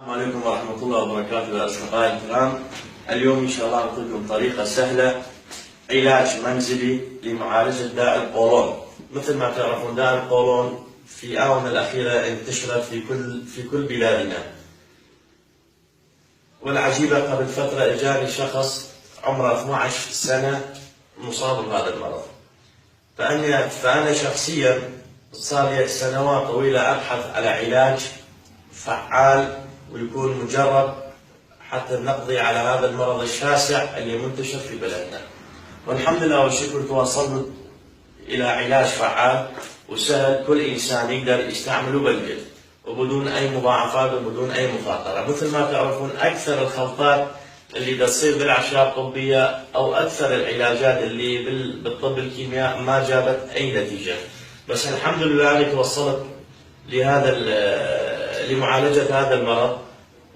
السلام عليكم ورحمة الله وبركاته يا أصدقائي الكرام. اليوم إن شاء الله أعطيكم طريقة سهلة علاج منزلي لمعالجة داء القولون. مثل ما تعرفون داء القولون في الآونة الأخيرة انتشرت في كل بلادنا، والعجيبة قبل فترة إجاني شخص عمره 12 سنة مصاب بهذا المرض. فأنا شخصيا صار لي سنوات طويلة أبحث على علاج فعال ويكون مجرب حتى نقضي على هذا المرض الشاسع اللي منتشر في بلدنا. والحمد لله والشكر توصلنا إلى علاج فعال وسهل كل إنسان يقدر يستعمله بالبيت وبدون أي مضاعفات وبدون أي مخاطرة. مثل ما تعرفون أكثر الخلطات اللي تصير بالأعشاب الطبية أو أكثر العلاجات اللي بالطب الكيمياء ما جابت أي نتيجة، بس الحمد لله أني توصلت لمعالجة هذا المرض،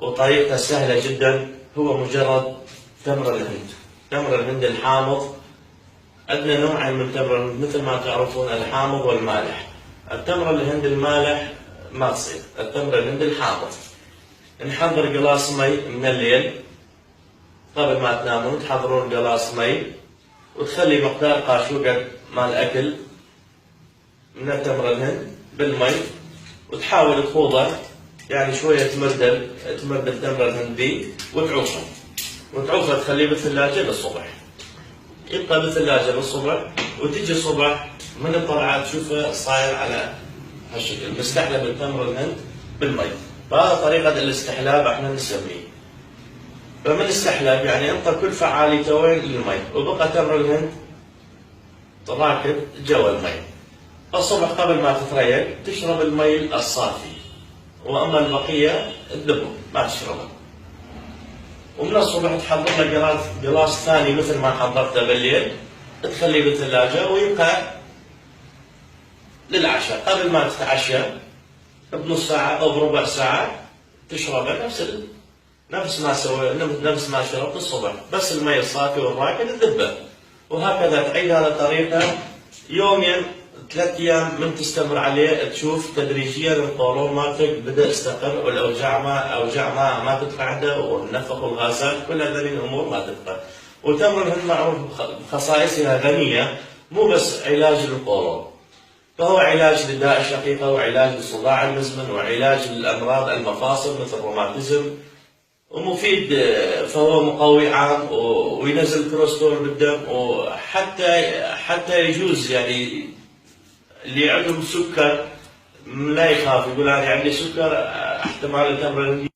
وطريقته سهلة جدا. هو مجرد تمر الهند. تمر الهند الحامض، عندنا نوعين من تمر الهند مثل ما تعرفون، الحامض والمالح. التمر الهند المالح ما تصير، التمر الهند الحامض. نحضر قلاص مي من الليل قبل ما تنامون، تحضرون قلاص مي وتخلي مقدار قاشوقة مال أكل من التمر الهند بالمي، وتحاول تخوضه يعني شوية تمرد التمر الهندي وتعوفه تخليه بالثلاجة للصبح. يبقى بالثلاجة للصبح، وتجي الصبح من الطلعة تشوفه صاير على هالشكل مستحلب التمر الهند بالمي. فهذا طريقة الاستحلاب احنا نسميه. فمن استحلب يعني انت كل فعاليته وين للمي، وبقى تمر الهند راكد جوا المي. الصبح قبل ما تتريق تشرب المي الصافي، واما البقيه تذبه ما تشربه. ومن الصبح تحضر لك قلاص ثاني مثل ما حضرته بالليل، تخليه بالثلاجه ويبقى للعشاء. قبل ما تتعشى بنص ساعه او بربع ساعه تشربه نفس ما شربت الصبح، بس المي الصافي والراكد تذبه. وهكذا تعيد هذه الطريقه يومين 3 أيام. من تستمر عليه تشوف تدريجيا القولون مالتك بدأ يستقر، والأوجاع ما تبقى عنده، والنفخ والغازات كل هذه الأمور ما تبقى. وتمر الهند معروف بخصائصها غنية، مو بس علاج للقولون، فهو علاج للداء الشقيقة، وعلاج للصداع المزمن، وعلاج للأمراض المفاصل مثل الروماتيزم، ومفيد. فهو مقوي عام وينزل كوليسترول بالدم، وحتى يجوز يعني اللي عندهم سكر لا يخاف، يقول أنا عندي سكر احتمال التمر